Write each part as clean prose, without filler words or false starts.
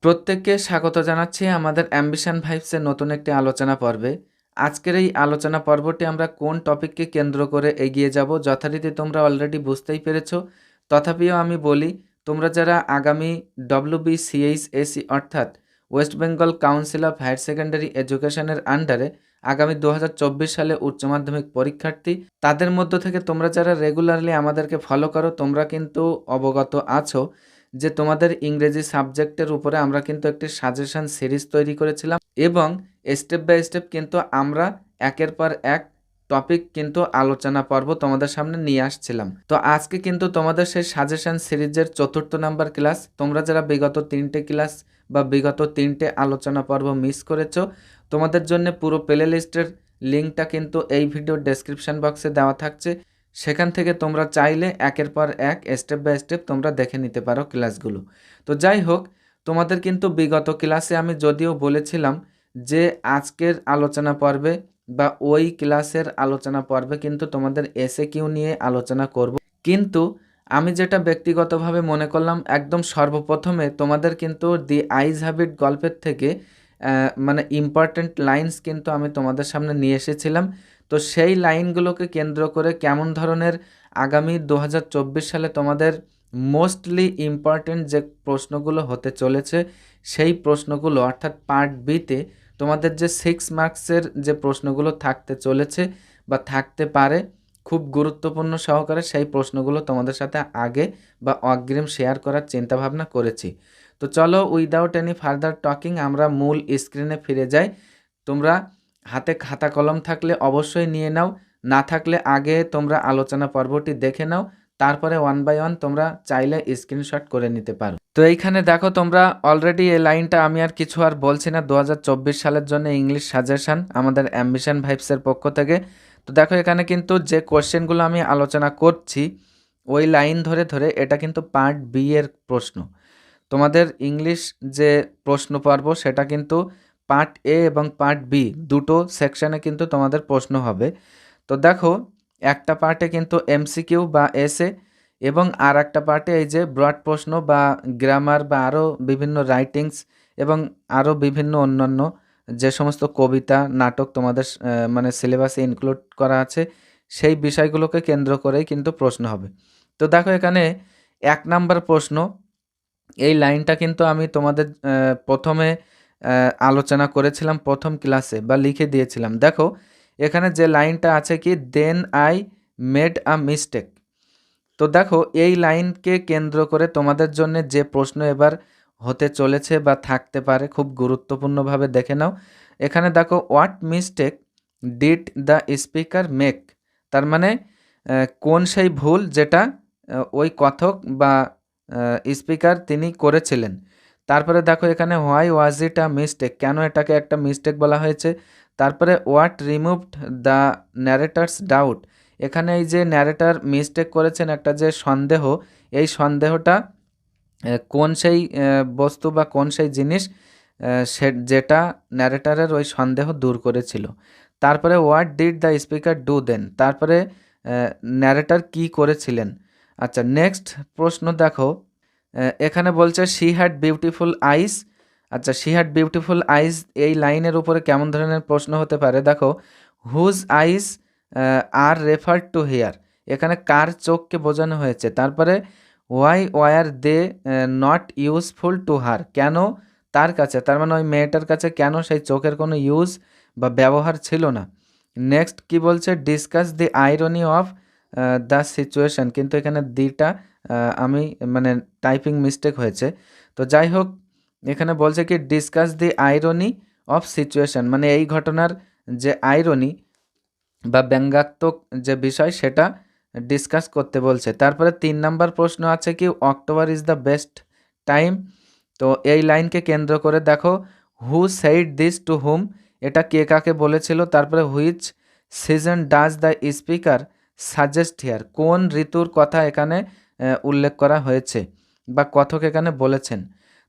প্রত্যেককে স্বাগত জানাচ্ছি আমাদের অ্যাম্বিশন ভাইবসের নতুন একটি আলোচনা পর্বে। আজকের এই আলোচনা পর্বটি আমরা কোন টপিককে কেন্দ্র করে এগিয়ে যাব যথারীতি তোমরা অলরেডি বুঝতেই পেরেছো। তথাপিও আমি বলি, তোমরা যারা আগামী WBCHSE অর্থাৎ West Bengal Council of Higher Secondary এডুকেশনের আন্ডারে আগামী 2024 সালে উচ্চ মাধ্যমিক পরীক্ষার্থী, তাদের মধ্য থেকে তোমরা যারা রেগুলারলি আমাদেরকে ফলো করো, তোমরা কিন্তু অবগত আছো যে তোমাদের ইংরেজি সাবজেক্টের উপরে আমরা কিন্তু একটি সাজেশন সিরিজ তৈরি করেছিলাম এবং স্টেপ বাই স্টেপ কিন্তু আমরা একের পর এক টপিক কিন্তু আলোচনা পর্ব তোমাদের সামনে নিয়ে আসছিলাম। তো আজকে কিন্তু তোমাদের সেই সাজেশন সিরিজের 4র্থ নাম্বার ক্লাস। তোমরা যারা বিগত 3টে ক্লাস বা বিগত 3টে আলোচনা পর্ব মিস করেছো, তোমাদের জন্য পুরো প্লে লিস্টের লিঙ্কটা কিন্তু এই ভিডিওর ডেসক্রিপশন বক্সে দেওয়া থাকছে। সেখান থেকে তোমরা চাইলে একের পর এক স্টেপ বাই স্টেপ তোমরা দেখে নিতে পারো ক্লাসগুলো। তো যাই হোক, তোমাদের কিন্তু বিগত ক্লাসে আমি যদিও বলেছিলাম যে আজকের আলোচনা পর্বে বা ওই ক্লাসের আলোচনা পর্বে কিন্তু তোমাদের এসএকিউ নিয়ে আলোচনা করব, কিন্তু আমি যেটা ব্যক্তিগতভাবে মনে করলাম একদম সর্বপ্রথমে তোমাদের কিন্তু দি আইজ হ্যাবিট গল্পের থেকে মানে ইম্পর্ট্যান্ট লাইন্স কিন্তু আমি তোমাদের সামনে নিয়ে এসেছিলাম। তো সেই লাইনগুলোকে কেন্দ্র করে কেমন ধরনের আগামী 2024 সালে তোমাদের মোস্টলি ইম্পর্ট্যান্ট যে প্রশ্নগুলো হতে চলেছে, সেই প্রশ্নগুলো অর্থাৎ পার্ট বিতে তোমাদের যে 6 মার্কসের যে প্রশ্নগুলো থাকতে চলেছে বা থাকতে পারে খুব গুরুত্বপূর্ণ সহকারে, সেই প্রশ্নগুলো তোমাদের সাথে আগে বা অগ্রিম শেয়ার করার চিন্তাভাবনা করেছি। তো চলো উইদাউট এনি ফার্দার টকিং আমরা মূল স্ক্রিনে ফিরে যাই। তোমরা হাতে খাতা কলম থাকলে অবশ্যই নিয়ে নাও, না থাকলে আগে তোমরা আলোচনা পর্বটি দেখে নাও, তারপরে ওয়ান বাই ওয়ান তোমরা চাইলে স্ক্রিনশট করে নিতে পারো। তো এইখানে দেখো তোমরা অলরেডি এই লাইনটা আমি আর কিছু আর বলছি না, 2024 সালের জন্য ইংলিশ সাজেশন আমাদের অ্যাম্বিশন ভাইবসের পক্ষ থেকে। তো দেখো এখানে কিন্তু যে কোশ্চেনগুলো আমি আলোচনা করছি ওই লাইন ধরে ধরে এটা কিন্তু পার্ট বি এর প্রশ্ন। তোমাদের ইংলিশ যে প্রশ্ন পর্ব সেটা কিন্তু পার্ট এ এবং পার্ট বি দুটো সেকশানে কিন্তু তোমাদের প্রশ্ন হবে। তো দেখো একটা পার্টে কিন্তু এমসিকিউ বা এসএ এবং আর একটা পার্টে এই যে ব্রড প্রশ্ন বা গ্রামার বা আরও বিভিন্ন রাইটিংস এবং আরও বিভিন্ন অন্যান্য যে সমস্ত কবিতা নাটক তোমাদের মানে সিলেবাসে ইনক্লুড করা আছে, সেই বিষয়গুলোকে কেন্দ্র করেই কিন্তু প্রশ্ন হবে। তো দেখো এখানে 1 নাম্বার প্রশ্ন, এই লাইনটা কিন্তু আমি তোমাদের প্রথমে আলোচনা করেছিলাম প্রথম ক্লাসে বা লিখে দিয়েছিলাম। দেখো এখানে যে লাইনটা আছে কি, then I made a mistake. তো দেখো এই লাইনকে কেন্দ্র করে তোমাদের জন্য যে প্রশ্ন এবার হতে চলেছে বা থাকতে পারে খুব গুরুত্বপূর্ণভাবে দেখে নাও। এখানে দেখো what mistake did the speaker make, তার মানে কোন সেই ভুল যেটা ওই কথক বা স্পিকার তিনি করেছিলেন। তারপরে দেখো এখানে why was it a mistake, কেন এটাকে একটা মিস্টেক বলা হয়েছে। তারপরে what removed the narrator's doubt, এখানে এই যে ন্যারেটার মিস্টেক করেছেন একটা যে সন্দেহ, এই সন্দেহটা কোন সেই বস্তু বা কোন সেই জিনিস সে যেটা ন্যারেটারের ওই সন্দেহ দূর করেছিল। তারপরে what did the speaker do then, তারপরে ন্যারেটার কি করেছিলেন। আচ্ছা নেক্সট প্রশ্ন দেখো, এখানে বলছে শি হ্যাড বিউটিফুল আইস। আচ্ছা শি হ্যাড বিউটিফুল আইস এই লাইনের উপরে কেমন ধরনের প্রশ্ন হতে পারে, দেখো whose eyes are refer to her, এখানে কার চোখকে বোঝানো হয়েছে। তারপরে why were they not useful to her, কেন তার কাছে, তার মানে ওই মেয়েটার কাছে কেন সেই চোখের কোনো ইউজ বা ব্যবহার ছিল না। নেক্সট কি বলছে, discuss the irony of the situation, কিন্তু এখানে দিটা আমি মানে টাইপিং মিস্টেক হয়েছে। তো যাই হোক এখানে বলছে কি discuss the irony of situation, মানে এই ঘটনার যে আইরনি বা ব্যঙ্গাত্মক যে বিষয় সেটা ডিসকাস করতে বলছে। তারপরে 3 নাম্বার প্রশ্ন আছে কি October is the best time, তো এই লাইনকে কেন্দ্র করে দেখো হু সেইড দিস টু হুম, এটা কে কাকে বলেছিল। তারপরে which season does the speaker suggest here, কোন ঋতুর কথা এখানে উল্লেখ করা হয়েছে বা কথক এখানে বলেছেন।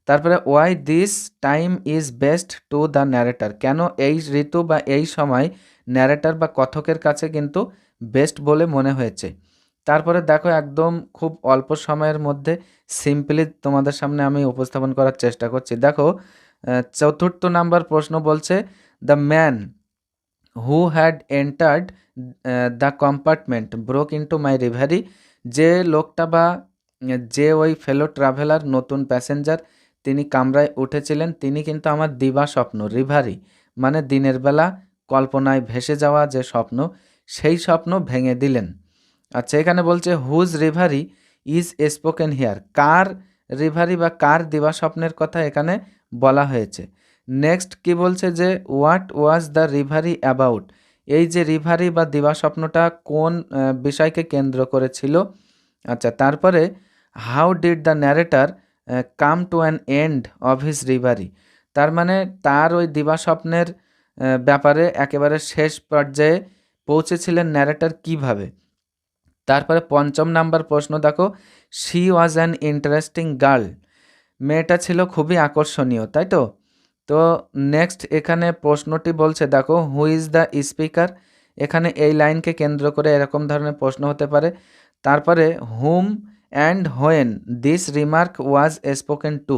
তারপরে why this time is best to the narrator, কেন এই ঋতু বা এই সময় ন্যারেটার বা কথকের কাছে কিন্তু বেস্ট বলে মনে হয়েছে। তারপরে দেখো একদম খুব অল্প সময়ের মধ্যে সিম্পলি তোমাদের সামনে আমি উপস্থাপন করার চেষ্টা করছি। দেখো চতুর্থ নাম্বার প্রশ্ন বলছে, the man who had entered the compartment broke into my reverie. যে লোকটা বা যে ওই ফেলো ট্রাভেলার নতুন প্যাসেঞ্জার তিনি কামরায় উঠেছিলেন, তিনি কিন্তু আমার দিবা স্বপ্ন, রিভারি মানে দিনের বেলা কল্পনায় ভেসে যাওয়া যে স্বপ্ন, সেই স্বপ্ন ভেঙে দিলেন। আচ্ছা, এখানে বলছে whose reverie is spoken here, কার রিভারি বা কার দিবা স্বপ্নের কথা এখানে বলা হয়েছে। নেক্সট কি বলছে যে what was the reverie about, এই যে রিভারি বা দিবা স্বপ্নটা কোন বিষয়কে কেন্দ্র করেছিল। আচ্ছা, তারপরে how did the narrator come to an end of his reverie, তার মানে তার ওই দিবা স্বপ্নের ব্যাপারে একেবারে শেষ পর্যায়ে পৌঁছেছিলেন ন্যারেটার কিভাবে। তারপরে পঞ্চম নাম্বার প্রশ্ন দেখো, she was an interesting girl, মেয়েটা ছিল খুবই আকর্ষণীয়, তাই তো। তো নেক্সট এখানে প্রশ্নটি বলছে দেখো, হু ইজ দ্য স্পিকার, এখানে এই লাইনকে কেন্দ্র করে এরকম ধরনের প্রশ্ন হতে পারে। তারপরে hmm and when this remark was spoken to,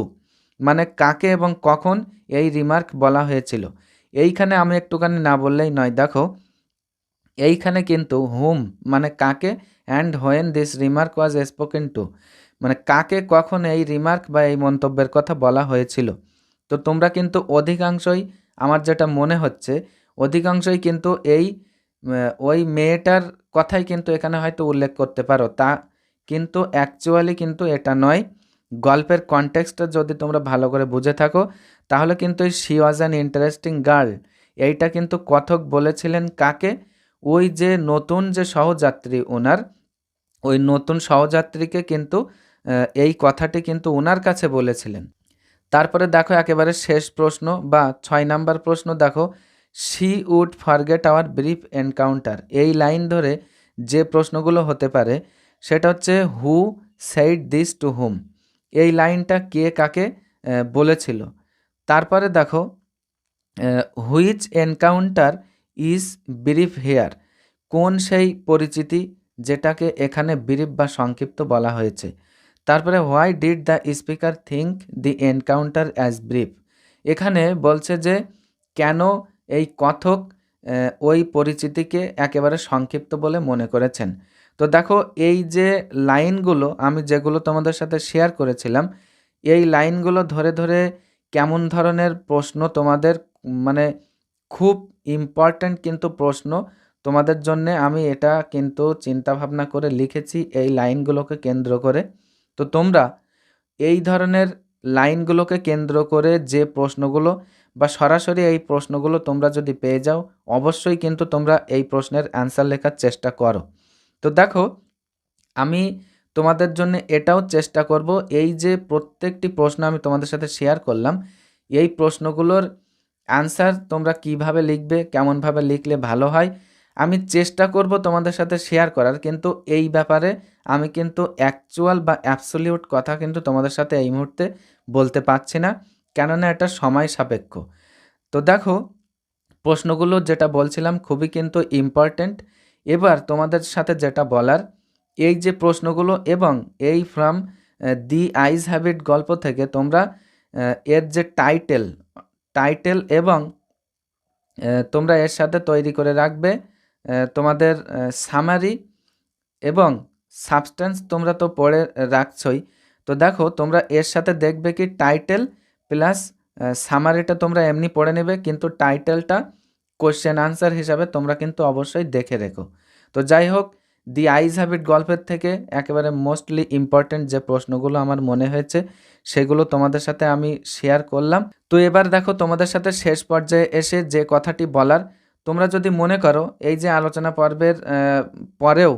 মানে কাকে এবং কখন এই রিমার্ক বলা হয়েছিল। এইখানে আমি একটুখানি না বললেই নয়, দেখো এইখানে কিন্তু হুম মানে কাকে, and when this remark was spoken to মানে কাকে কখন এই রিমার্ক বা এই মন্তব্যের কথা বলা হয়েছিল। তো তোমরা কিন্তু অধিকাংশই, আমার যেটা মনে হচ্ছে অধিকাংশই কিন্তু এই ওই মেয়েটার কথাই কিন্তু এখানে হয়তো উল্লেখ করতে পারো, তা কিন্তু অ্যাকচুয়ালি কিন্তু এটা নয়। গল্পের কনটেক্সটটা যদি তোমরা ভালো করে বুঝে থাকো তাহলে কিন্তু এই she was an interesting girl এইটা কিন্তু কথক বলেছিলেন কাকে, ওই যে নতুন যে সহযাত্রী ওনার, ওই নতুন সহযাত্রীকে কিন্তু এই কথাটি কিন্তু ওনার কাছে বলেছিলেন। তারপরে দেখো একেবারে শেষ প্রশ্ন বা 6 নাম্বার প্রশ্ন দেখো, she would forget our brief encounter, এই লাইন ধরে যে প্রশ্নগুলো হতে পারে সেটা হচ্ছে who said this to whom, এই লাইনটা কে কাকে বলেছিল। তারপরে দেখো which encounter is brief here, কোন সেই পরিচিতি যেটাকে এখানে ব্রিফ বা সংক্ষিপ্ত বলা হয়েছে। তারপরে why did the speaker think the encounter as brief, এখানে বলছে যে কেন এই কথক ওই পরিচিতিকে একেবারে সংক্ষিপ্ত বলে মনে করেছেন। তো দেখো এই যে লাইনগুলো আমি যেগুলো তোমাদের সাথে শেয়ার করেছিলাম, এই লাইনগুলো ধরে ধরে কেমন ধরনের প্রশ্ন তোমাদের মানে খুব ইম্পর্ট্যান্ট কিন্তু প্রশ্ন তোমাদের জন্যে আমি এটা কিন্তু চিন্তা ভাবনা করে লিখেছি এই লাইনগুলোকে কেন্দ্র করে। তো তোমরা এই ধরনের লাইনগুলোকে কেন্দ্র করে যে প্রশ্নগুলো বা সরাসরি এই প্রশ্নগুলো তোমরা যদি পেয়ে যাও অবশ্যই কিন্তু তোমরা এই প্রশ্নের অ্যান্সার লেখার চেষ্টা করো। তো দেখো আমি তোমাদের জন্য এটাও চেষ্টা করব, এই যে প্রত্যেকটি প্রশ্ন আমি তোমাদের সাথে শেয়ার করলাম এই প্রশ্নগুলোর অ্যান্সার তোমরা কিভাবে লিখবে, কেমনভাবে লিখলে ভালো হয় আমি চেষ্টা করব তোমাদের সাথে শেয়ার করার, কিন্তু এই ব্যাপারে আমি কিন্তু অ্যাকচুয়াল বা অ্যাবসলিউট কথা কিন্তু তোমাদের সাথে এই মুহূর্তে বলতে পারছি না, কেননা এটা সময় সাপেক্ষ। তো দেখো প্রশ্নগুলো যেটা বলছিলাম খুবই কিন্তু ইম্পর্ট্যান্ট। এবার তোমাদের সাথে যেটা বলার, এই যে প্রশ্নগুলো এবং এই ফ্রম দি আইজ হ্যাবিট গল্প থেকে তোমরা এর যে টাইটেল এবং তোমরা এর সাথে তৈরি করে রাখবে তোমাদের সামারি এবং সাবস্টেন্স, তোমরা তো পড়ে রাখছই। তো দেখো তোমরা এর সাথে দেখবে কি টাইটেল প্লাস সামারিটা তোমরা এমনি পড়ে নেবে, কিন্তু টাইটেলটা কোশ্চেন আনসার হিসাবে তোমরা কিন্তু অবশ্যই দেখে রেখো। তো যাই হোক, দি আইজ হ্যাবিট গল্পের থেকে একেবারে মোস্টলি ইম্পর্ট্যান্ট যে প্রশ্নগুলো আমার মনে হয়েছে সেগুলো তোমাদের সাথে আমি শেয়ার করলাম। তো এবার দেখো তোমাদের সাথে শেষ পর্যায়ে এসে যে কথাটি বলার, তোমরা যদি মনে করো এই যে আলোচনা পর্বের পরেও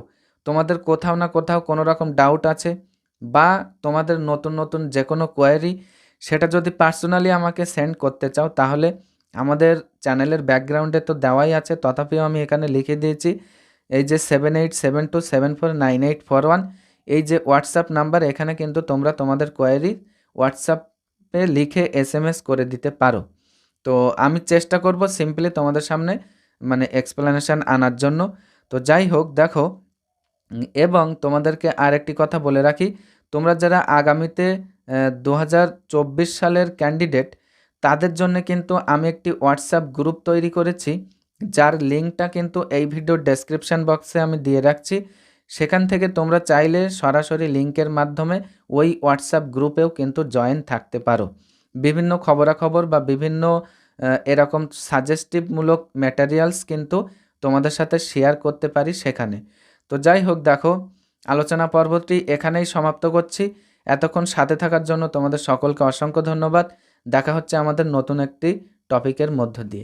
তোমাদের কোথাও না কোথাও কোনো রকম ডাউট আছে বা তোমাদের নতুন নতুন যে কোনো কোয়েরি সেটা যদি পার্সোনালি আমাকে সেন্ড করতে চাও তাহলে আমাদের চ্যানেলের ব্যাকগ্রাউন্ডে তো দেওয়াই আছে, তথাপিও আমি এখানে লিখে দিয়েছি এই যে 7872749841 এই যে হোয়াটসঅ্যাপ নাম্বার, এখানে কিন্তু তোমরা তোমাদের কোয়েরি হোয়াটসঅ্যাপে লিখে SMS করে দিতে পারো। তো আমি চেষ্টা করব সিম্পলি তোমাদের সামনে মানে এক্সপ্লেনেশন আনার জন্য। তো যাই হোক দেখো এবং তোমাদেরকে আরেকটি কথা বলে রাখি, তোমরা যারা আগামীতে 2024 সালের ক্যান্ডিডেট, তাদের জন্য কিন্তু আমি একটি হোয়াটসঅ্যাপ গ্রুপ তৈরি করেছি, যার লিঙ্কটা কিন্তু এই ভিডিওর ডেসক্রিপশন বক্সে আমি দিয়ে রাখছি। সেখান থেকে তোমরা চাইলে সরাসরি লিঙ্কের মাধ্যমে ওই হোয়াটসঅ্যাপ গ্রুপেও কিন্তু জয়েন থাকতে পারো। বিভিন্ন খবরাখবর বা বিভিন্ন এরকম সাজেস্টিভমূলক ম্যাটেরিয়ালস কিন্তু তোমাদের সাথে শেয়ার করতে পারি সেখানে। তো যাই হোক, দেখো আলোচনা পর্বটি এখানেই সমাপ্ত করছি। এতক্ষণ সাথে থাকার জন্য তোমাদের সকলকে অসংখ্য ধন্যবাদ। দেখা হচ্ছে আমাদের নতুন একটি টপিকের মধ্য দিয়ে।